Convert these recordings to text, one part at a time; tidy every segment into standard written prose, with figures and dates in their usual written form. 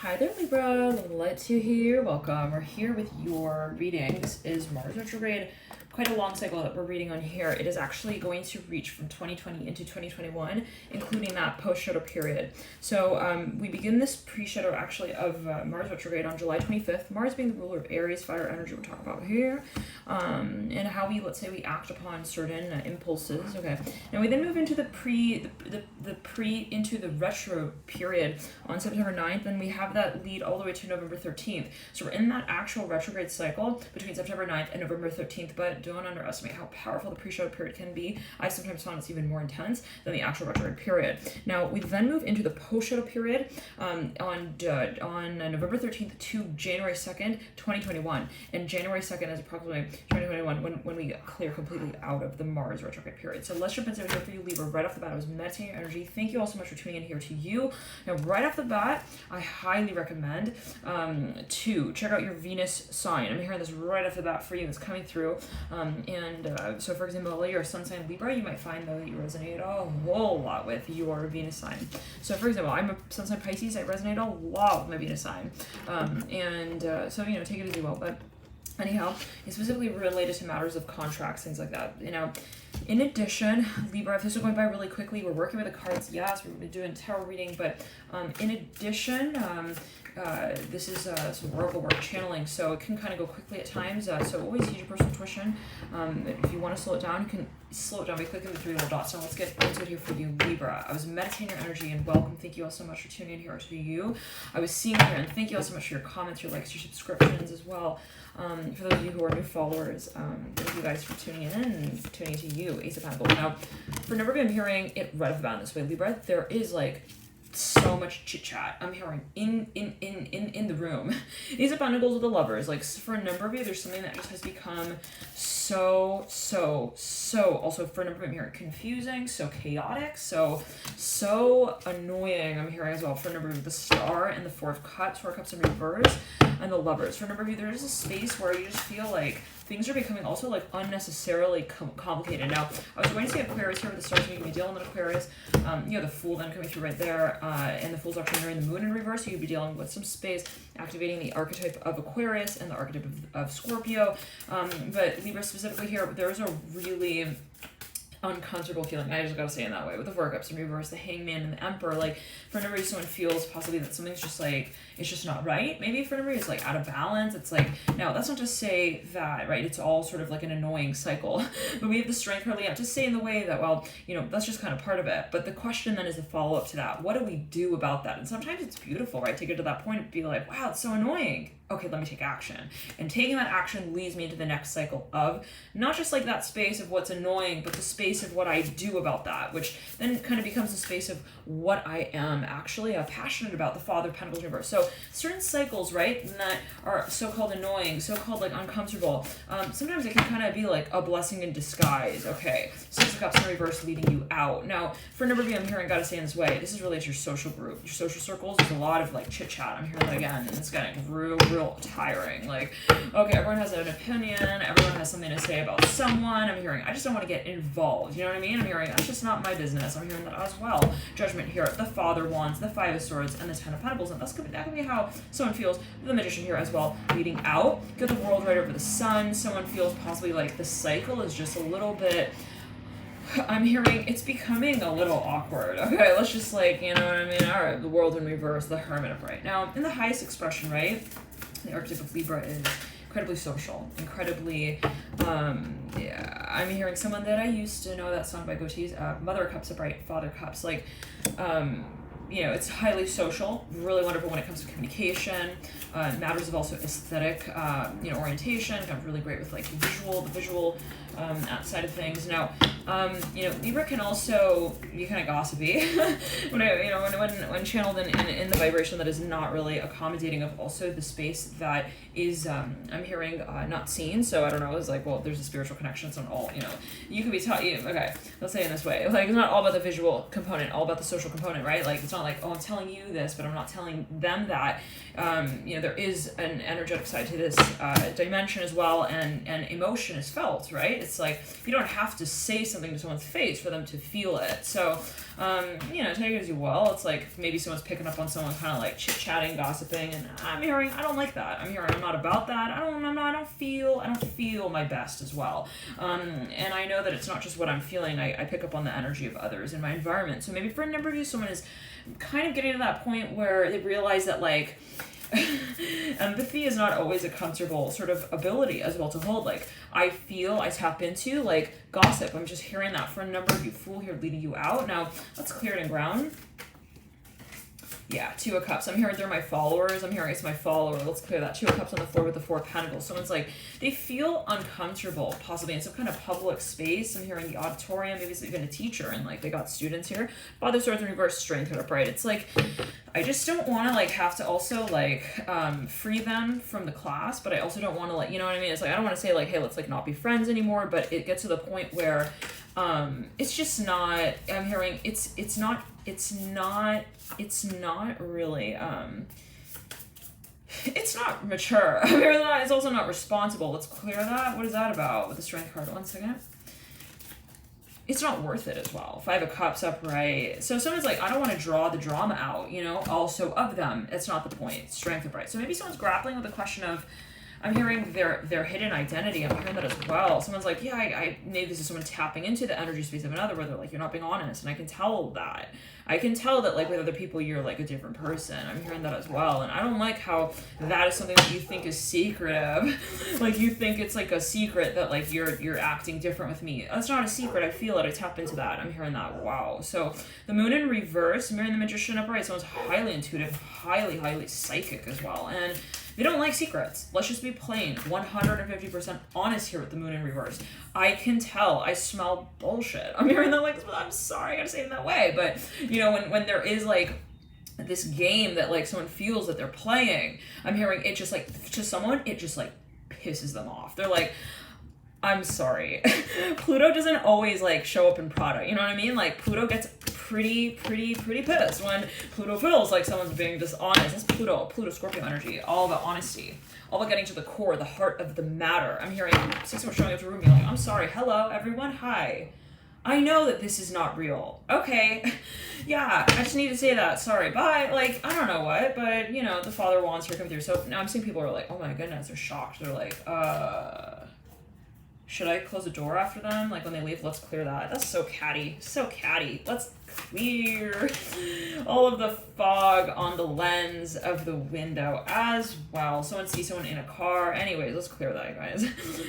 Hi there, Libra. Let's you here. Welcome. We're here with your reading. This is Mars retrograde. Quite a long cycle that we're reading on here. It is actually going to reach from 2020 into 2021, including that post-shadow period. So we begin this pre-shadow actually of Mars retrograde on July 25th. Mars being the ruler of Aries, fire energy we're talking about here, and how we, let's say, we act upon certain impulses. Okay. Now we then move into the into the retro period on September 9th, and we have that lead all the way to November 13th. So we're in that actual retrograde cycle between September 9th and November 13th, but don't underestimate how powerful the pre-shadow period can be. I sometimes found it's even more intense than the actual retrograde period. Now we then move into the post-shadow period on November 13th to January 2nd, 2021. And January 2nd is approximately 2021 when we get clear completely out of the Mars retrograde period. So let's jump into it here for you, Libra. Right off the bat, I was meditating your energy. Thank you all so much for tuning in here to you. Now, right off the bat, I highly recommend to check out your Venus sign. I'm hearing this right off the bat for you. It's coming through. So for example, you're a sun sign Libra, you might find though that you resonate a whole lot with your Venus sign. So for example, I'm a sun sign Pisces, I resonate a lot with my Venus sign. So, you know, take it as you will, but anyhow, it's specifically related to matters of contracts, things like that, you know. In addition, Libra, if this is going by really quickly, we're working with the cards, yes, we're doing tarot reading, but in addition, this is some oracle work channeling, so it can kind of go quickly at times, so always use your personal intuition. If you want to slow it down, you can slow it down by clicking the three little dots. Now let's get into it here for you, Libra. I was meditating your energy, and welcome. Thank you all so much for tuning in here to you. I was seeing here, and thank you all so much for your comments, your likes, your subscriptions as well. For those of you who are new followers, thank you guys for tuning in and tuning into you, Ace of Pentacles. Now, for a number of you, I'm hearing it right off the bat this way, Libra. There is like so much chit chat I'm hearing in the room. Ace of Pentacles with the lovers. Like for a number of you, there's something that just has become so also for a number of you, I'm hearing confusing, so chaotic, so annoying. I'm hearing as well for a number of you, the Star and the Four of Cups in reverse, and the lovers. For a number of you, there's a space where you just feel like things are becoming also like unnecessarily complicated. Now, I was going to say Aquarius here with the stars making me dealing with Aquarius. You know, the Fool then coming through right there, and the Fool's actually mirroring the Moon in reverse, so you'd be dealing with some space, activating the archetype of Aquarius and the archetype of Scorpio. But Libra specifically here, there's a really uncomfortable feeling. I just gotta say in that way with the Four of Cups in reverse, the Hangman and the Emperor. Like for a number of you, someone feels possibly that something's just like it's just not right. Maybe for a number of you, it's like out of balance. It's like now that's not to say that right. It's all sort of like an annoying cycle, but we have the strength currently out to say in the way that well, you know, that's just kind of part of it. But the question then is the follow up to that. What do we do about that? And sometimes it's beautiful, right? To get to that point and be like, wow, it's so annoying. Okay, let me take action. And taking that action leads me into the next cycle of not just like that space of what's annoying, but the space of what I do about that, which then kind of becomes the space of what I am actually passionate about, the Father of Pentacles reverse. So certain cycles, right, that are so-called annoying, so-called like uncomfortable, sometimes it can kind of be like a blessing in disguise. Okay, Six of Cups in reverse leading you out. Now, for a number of you, I'm hearing, gotta say in this way, this is really your social group, your social circles. There's a lot of like chit-chat. I'm hearing that again, and it's getting real tiring. Like, okay, everyone has an opinion, everyone has something to say about someone. I'm hearing, I just don't want to get involved. You know what I mean? I'm hearing, that's just not my business. I'm hearing that as well. Judgment here, the Father Wands, the Five of Swords, and the Ten of Pentacles. And that could be how someone feels. The Magician here as well, leading out. Get the World right over the Sun. Someone feels possibly like the cycle is just a little bit, I'm hearing it's becoming a little awkward. Okay, let's just like, you know what I mean? All right, the World in reverse, the Hermit upright. Now, in the highest expression, right, the archetype of Libra is incredibly social, incredibly, yeah, I'm hearing someone that I used to know that song by Goatees, Mother of Cups upright, Father Cups, like, you know, it's highly social, really wonderful when it comes to communication, matters of also aesthetic, you know, orientation, kind of really great with like the visual side of things. Now, you know, Libra can also be kind of gossipy when channeled in the vibration that is not really accommodating of also the space that is, I'm hearing not seen. So I don't know, it's like, well, there's a spiritual connection. It's not all, you know, you can be taught, okay, let's say in this way, like it's not all about the visual component, all about the social component, right? Like it's not not like, oh, I'm telling you this, but I'm not telling them that. You know, there is an energetic side to this dimension as well, and emotion is felt, right? It's like, you don't have to say something to someone's face for them to feel it. So, you know, take it as you will. It's like maybe someone's picking up on someone kind of like chit-chatting, gossiping, and I'm hearing, I don't like that. I'm hearing, I'm not about that. I don't feel my best as well. And I know that it's not just what I'm feeling. I pick up on the energy of others in my environment. So maybe for a number of you, someone is kind of getting to that point where they realize that, like, empathy is not always a comfortable sort of ability as well to hold. Like, I tap into, like, gossip. I'm just hearing that for a number of you. Fool here leading you out. Now, let's clear it in ground. Yeah, Two of Cups. I'm hearing they're my followers. I'm hearing it's my follower. Let's clear that. Two of Cups on the floor with the Four of Pentacles. Someone's like, they feel uncomfortable, possibly in some kind of public space. I'm hearing the auditorium. Maybe it's even a teacher, and like they got students here. Father of Swords in reverse, Strength upright. It's like, I just don't want to like have to also like free them from the class, but I also don't want to, like, you know what I mean? It's like, I don't want to say like, hey, let's like not be friends anymore, but it gets to the point where it's just not, I'm hearing it's not really it's not mature. It's also not responsible. Let's clear that. What is that about with the Strength card? 1 second. It's not worth it as well. 5 of Cups upright. So someone's like, I don't want to draw the drama out, you know, also of them. It's not the point. Strength upright. So maybe someone's grappling with the question of, I'm hearing their hidden identity. I'm hearing that as well. Someone's like, yeah, I maybe this is someone tapping into the energy space of another, where they're like, you're not being honest. And I can tell that. I can tell that, like, with other people, you're like a different person. I'm hearing that as well. And I don't like how that is something that you think is secretive. Like, you think it's like a secret that, like, you're acting different with me. That's not a secret. I feel it. I tap into that. I'm hearing that. Wow. So the Moon in reverse, mirroring the Magician upright. Someone's highly intuitive, highly psychic as well. And they don't like secrets. Let's just be plain. 150% honest here with the Moon in reverse. I can tell. I smell bullshit. I'm hearing that, like, I'm sorry I gotta say it that way. But, you know, when there is, like, this game that, like, someone feels that they're playing, I'm hearing it just, like, to someone, it just, like, pisses them off. They're like, I'm sorry. Pluto doesn't always, like, show up in Prada. You know what I mean? Like, Pluto gets pretty pissed when Pluto feels like someone's being dishonest. That's Pluto Scorpio energy, all about honesty, all about getting to the core, the heart of the matter. I'm hearing someone showing up to a room being like, I'm sorry, hello everyone, hi, I know that this is not real. Okay, yeah, I just need to say that, sorry, bye. Like, I don't know what, but you know, the Father Wands here come through. So now I'm seeing people are like, oh my goodness, they're shocked. They're like, should I close the door after them? Like, when they leave, let's clear that. That's so catty. So catty. Let's clear all of the fog on the lens of the window as well. Someone sees someone in a car. Anyways, let's clear that, guys.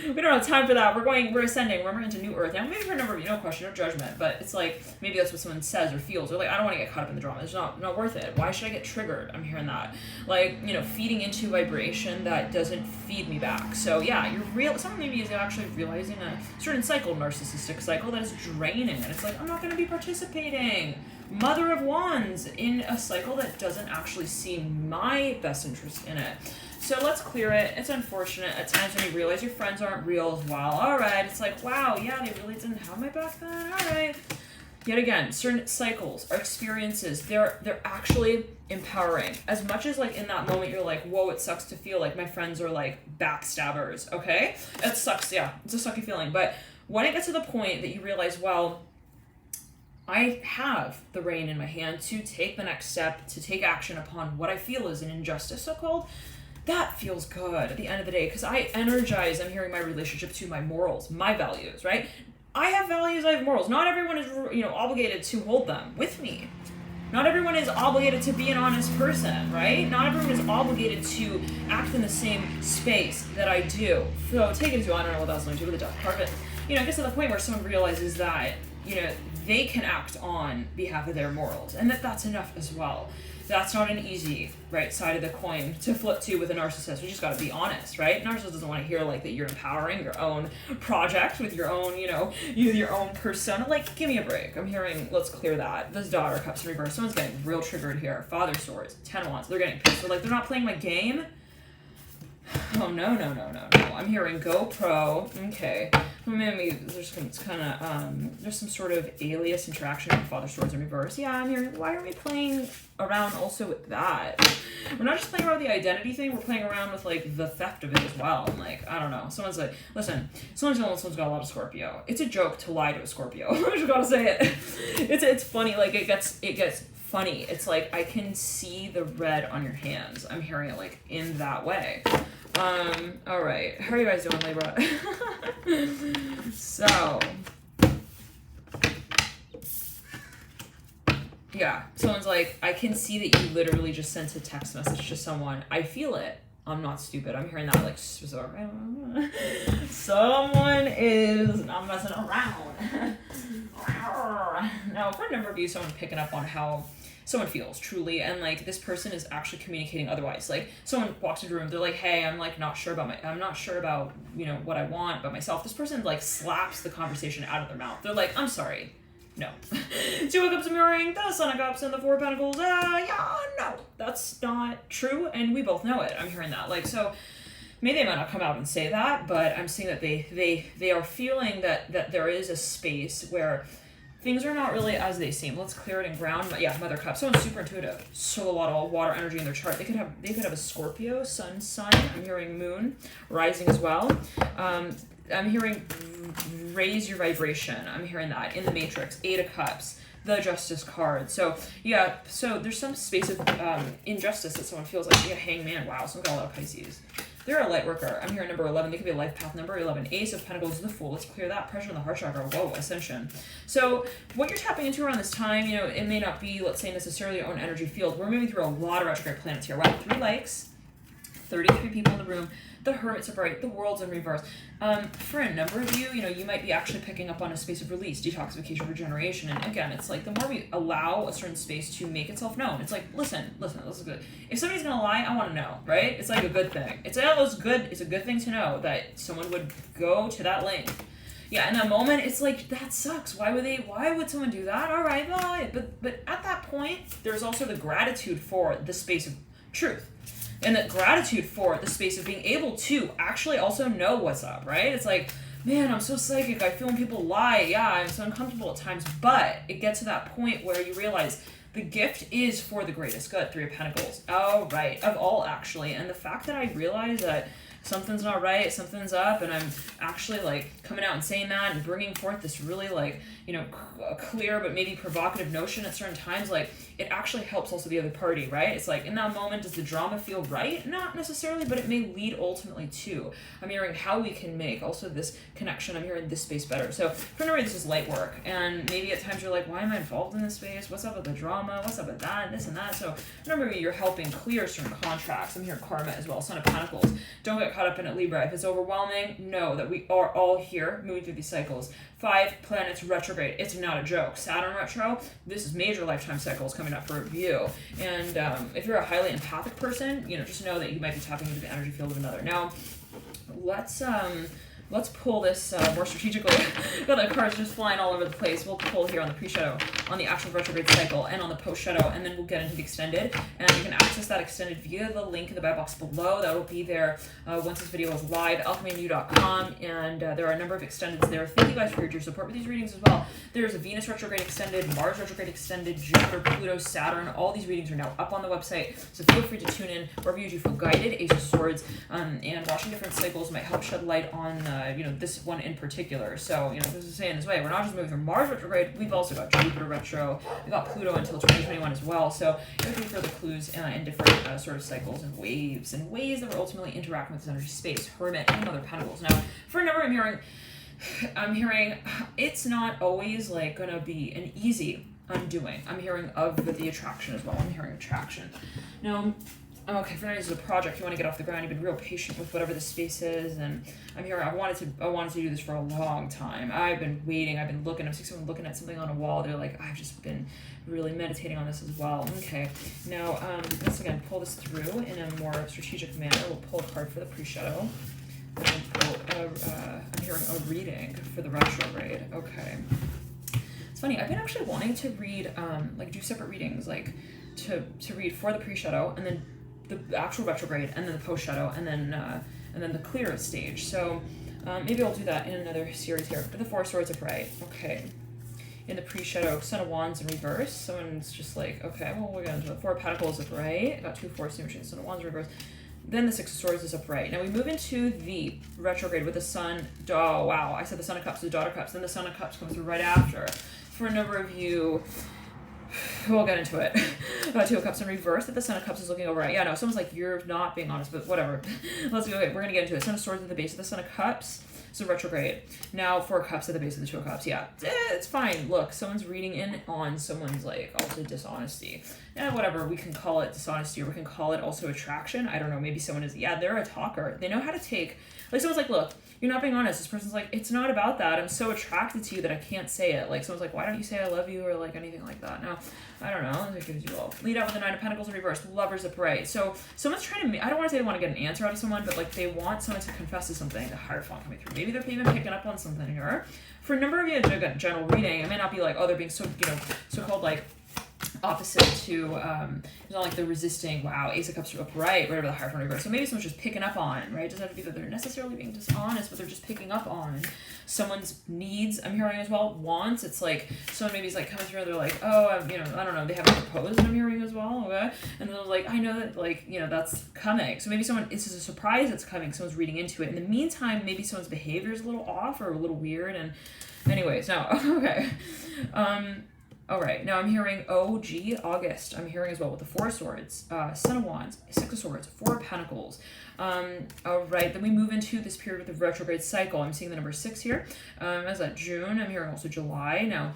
We don't have time for that. We're ascending. Remember, into New Earth. Now, maybe for a number of you, no question, no judgment, but it's like, maybe that's what someone says or feels. Or like, I don't want to get caught up in the drama. It's not worth it. Why should I get triggered? I'm hearing that. Like, you know, feeding into vibration that doesn't feed me back. So yeah, someone maybe is actually realizing a certain cycle, narcissistic cycle, that is draining. And it's like, I'm not going to be participating. Mother of Wands in a cycle that doesn't actually see my best interest in it. So let's clear it. It's unfortunate at times when you realize your friends aren't real as well. All right, it's like, wow, yeah, they really didn't have my back then. All right. Yet again, certain cycles, our experiences, they're actually empowering. As much as, like, in that moment you're like, whoa, it sucks to feel like my friends are like backstabbers, okay? It sucks, yeah, it's a sucky feeling. But when it gets to the point that you realize, well, I have the rein in my hand to take the next step, to take action upon what I feel is an injustice, so-called, that feels good at the end of the day, because I energize, I'm hearing my relationship to my morals, my values, right? I have values, I have morals. Not everyone is, you know, obligated to hold them with me. Not everyone is obligated to be an honest person, right? Not everyone is obligated to act in the same space that I do. So take it as I don't know what that was going to do with the death card, but, you know, it gets to the point where someone realizes that, you know, they can act on behalf of their morals, and that's enough as well. That's not an easy, right, side of the coin to flip to with a narcissist. We just got to be honest, right? Narcissist doesn't want to hear, like, that you're empowering your own project with your own, you know, your own persona. Like, give me a break. I'm hearing, let's clear that. This Daughter of Cups in reverse. Someone's getting real triggered here. Father of Swords, 10 of Wands. They're getting pissed. They're like, they're not playing my game? Oh, no. I'm hearing GoPro. Okay. Maybe there's kind of there's some sort of alias interaction with Father Swords in reverse. Yeah, I'm here. Why are we playing around also with that? We're not just playing around with the identity thing. We're playing around with like the theft of it as well. And like, I don't know. Someone's like, listen, someone's got a lot of Scorpio. It's a joke to lie to a Scorpio. I just gotta say it. It's funny. Like it gets funny. It's like I can see the red on your hands. I'm hearing it like in that way. All right. How are you guys doing, Libra? So, yeah, someone's like, I can see that you literally just sent a text message to someone. I feel it. I'm not stupid. I'm hearing that like, someone is not messing around. Now, for a number of you, someone picking up on how someone feels truly, and like this person is actually communicating otherwise. Like someone walks into a room, they're like, hey, I'm not sure about you know what I want about myself. This person like slaps the conversation out of their mouth. They're like, I'm sorry, no. Two of Cups of mirroring, the Son of Cups, and the Four of Pentacles. Yeah, no, that's not true, and we both know it. I'm hearing that. Like, so maybe they might not come out and say that, but I'm seeing that they are feeling that there is a space where things are not really as they seem. Let's clear it and ground. Yeah, Mother Cup. Someone's super intuitive. So a lot of water energy in their chart. They could have a Scorpio, Sun sign. I'm hearing Moon, rising as well. I'm hearing raise your vibration. I'm hearing that in the Matrix. Eight of Cups, the Justice card. So yeah, so there's some space of injustice that someone feels like. Yeah, Hangman. Wow, someone got a lot of Pisces. They're a light worker. I'm hearing number 11. They could be a life path number 11. Ace of Pentacles, the Fool. Let's clear that. Pressure on the heart chakra. Whoa, Ascension. So what you're tapping into around this time, you know, it may not be, let's say, necessarily your own energy field. We're moving through a lot of retrograde planets here. Wow, 3 likes, 33 people in the room. The Hermit's upright. The World's in reverse. For a number of you, you know, you might be actually picking up on a space of release, detoxification, regeneration. And again, it's like the more we allow a certain space to make itself known, it's like, listen, this is good. If somebody's gonna lie, I want to know, right? It's like a good thing. It's good. It's a good thing to know that someone would go to that length. Yeah, in that moment, it's like, that sucks. Why would someone do that? All right, well, but at that point, there's also the gratitude for the space of truth. And the gratitude for the space of being able to actually also know what's up, right? It's like, man, I'm so psychic. I feel when people lie. Yeah, I'm so uncomfortable at times. But it gets to that point where you realize the gift is for the greatest good. 3 of Pentacles. Oh, right. Of all, actually. And the fact that I realize that something's not right, something's up, and I'm actually like coming out and saying that and bringing forth this really like, you know, clear but maybe provocative notion at certain times, like it actually helps also the other party, right? It's like in that moment, does the drama feel right? Not necessarily, but it may lead ultimately to. I'm hearing how we can make also this connection. I'm hearing this space better. So for no reason, this is light work, and maybe at times you're like, why am I involved in this space? What's up with the drama? What's up with that? And this and that. So remember, you're helping clear certain contracts. I'm hearing karma as well. Son of Pentacles. Don't get caught up in it, Libra. If it's overwhelming, know that we are all here moving through these cycles. 5 planets retrograde. It's not a joke. Saturn retro, this is major lifetime cycles coming up for review. And if you're a highly empathic person, you know, just know that you might be tapping into the energy field of another. Now, let's pull this more strategically. Got the cards just flying all over the place. We'll pull here on the pre-shadow, on the actual retrograde cycle, and on the post-shadow, and then we'll get into the extended. And you can access that extended via the link in the bio box below. That will be there once this video is live, alchemynew.com, and there are a number of extendeds there. Thank you guys for your support with these readings as well. There's a Venus retrograde extended, Mars retrograde extended, Jupiter, Pluto, Saturn. All these readings are now up on the website, so feel free to tune in wherever you do feel guided. Ace of Swords, and watching different cycles might help shed light on you know, this one in particular. So, you know, this is saying this way, we're not just moving from Mars retrograde, we've also got Jupiter retro, we've got Pluto until 2021 as well. So looking for the clues in different sort of cycles and waves and ways that we're ultimately interacting with this energy space. Hermit and Mother Pentacles. Now, for a number, I'm hearing it's not always like gonna be an easy undoing. I'm hearing of the attraction as well. I'm hearing attraction. Now, okay, for now, this is a project. You want to get off the ground. You've been real patient with whatever the space is, and I'm here. I wanted to do this for a long time. I've been waiting. I've been looking. I'm seeing someone looking at something on a wall. They're like, I've just been really meditating on this as well. Okay, now let's again pull this through in a more strategic manner. We'll pull a card for the pre-shadow. I'm hearing a reading for the retrograde. Okay, it's funny. I've been actually wanting to read, like do separate readings, like to read for the pre-shadow and then the actual retrograde, and then the post-shadow, and then the clear stage. So Maybe I'll do that in another series here. But the Four Swords upright. Okay. In the pre-shadow, Son of Wands in reverse. Someone's just like, okay, well, we're going to the Four of Pentacles upright. I got 2 Force machines, Son of Wands in reverse. Then the Six of Swords is upright. Now we move into the retrograde with the Sun. Oh, wow. I said the Son of Cups, the Daughter of Cups. Then the Son of Cups comes right after. For a number of you, we'll get into it. 2 of Cups in reverse that the Son of Cups is looking over at. Yeah, no, someone's like, you're not being honest, but whatever. Let's go. Okay, we're going to get into it. Son of Swords at the base of the Son of Cups. So retrograde. Now 4 Cups at the base of the 2 of Cups. Yeah, it's fine. Look, someone's reading in on someone's like also dishonesty. Yeah, whatever. We can call it dishonesty, or we can call it also attraction. I don't know. Maybe someone is, yeah, they're a talker. They know how to take, like someone's like, look, you're not being honest. This person's like, it's not about that. I'm so attracted to you that I can't say it. Like someone's like, why don't you say I love you or like anything like that? No, I don't know. It gives you all. Lead out with the 9 of Pentacles in reverse. Lovers upright. So someone's trying to, I don't want to say they want to get an answer out of someone, but like they want someone to confess to something. The Hierophant coming through. Maybe they're even picking up on something here. For a number of you, general reading, it may not be like, oh, they're being so, so-called like opposite to it's not like the resisting, wow, Ace of Cups upright, whatever the Hierophant reverse. So maybe someone's just picking up on, right? It doesn't have to be that they're necessarily being dishonest, but they're just picking up on someone's needs. I'm hearing as well wants. It's like someone maybe is like coming through and they're like, oh, I don't know, they haven't proposed, and I'm hearing as well, okay? And then I was like, I know that like, that's coming. So maybe this is a surprise that's coming. Someone's reading into it. In the meantime, maybe someone's behavior is a little off or a little weird. And anyways, no, okay. All right, now I'm hearing August. I'm hearing as well with the 4 Swords, Son of Wands, 6 of Swords, 4 of Pentacles. All right, then we move into this period with the retrograde cycle. I'm seeing the number 6 here. As that June, I'm hearing also July. Now,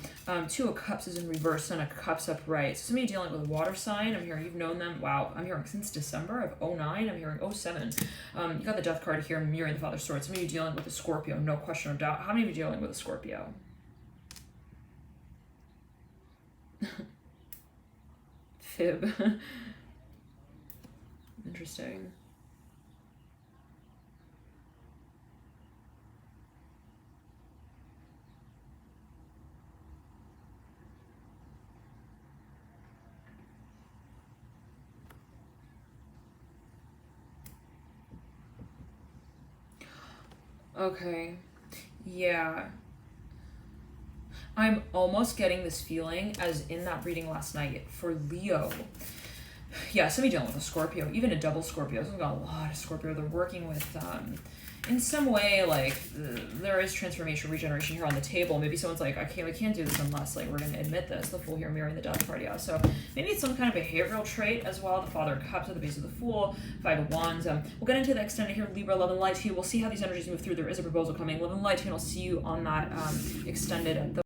2 of Cups is in reverse, Son of Cups upright. So somebody dealing with a water sign. I'm hearing you've known them. Wow, I'm hearing since December of 09. I'm hearing 07. You got the Death card here, mirroring the Father's Sword. Some of you dealing with a Scorpio, no question or doubt. How many of you dealing with a Scorpio? Fib. Interesting. Okay. Yeah. I'm almost getting this feeling as in that reading last night for Leo. Yeah, somebody dealing with a Scorpio, even a double Scorpio. Someone's got a lot of Scorpio. They're working with, in some way, like, there is transformation, regeneration here on the table. Maybe someone's like, we can't do this unless, like, we're going to admit this. The Fool here mirroring the Death card, yeah. So maybe it's some kind of behavioral trait as well. The Father of Cups at the base of the Fool, 5 of Wands. We'll get into the extended here, Libra, Love and Light to you. We'll see how these energies move through. There is a proposal coming. Love and Light to you, and I'll see you on that extended at the